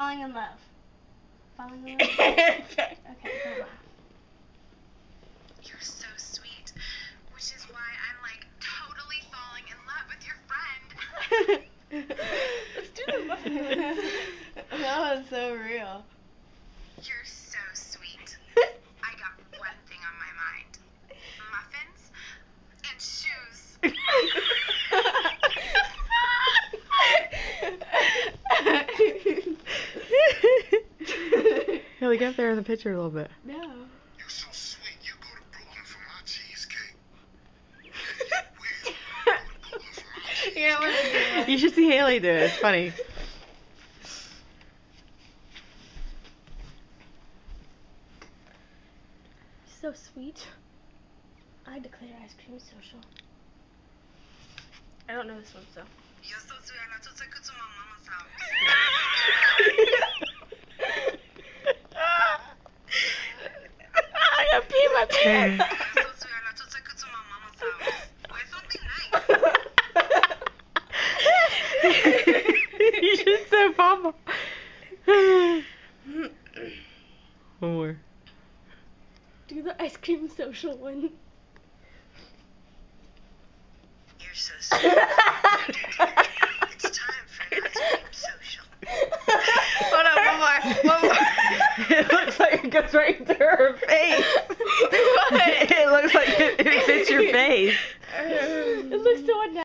Falling in love. Falling in love? Okay, go on. You're so sweet, which is why I'm like totally falling in love with your friend. Let's do the muffins. That was so real. You're so sweet. I got one thing on my mind. Muffins and shoes. Haley, get up there in the picture a little bit. No. You're so sweet. You go to Brooklyn for my cheesecake. Yeah, I want to do it. You should see Haley do it. It's funny. So sweet. I declare ice cream social. I don't know this one, so. You're so sweet. I like to take you to my mama's house. I gotta pee my pants. You're so sweet. I like to take you to my mama's house. Wear something nice. You should say Papa. One more. Do the ice cream social one. You're so sweet. It's time for an ice cream social. Hold on, one more. It looks like it goes right into her face. What? It looks like it fits your face. It looks so unnatural.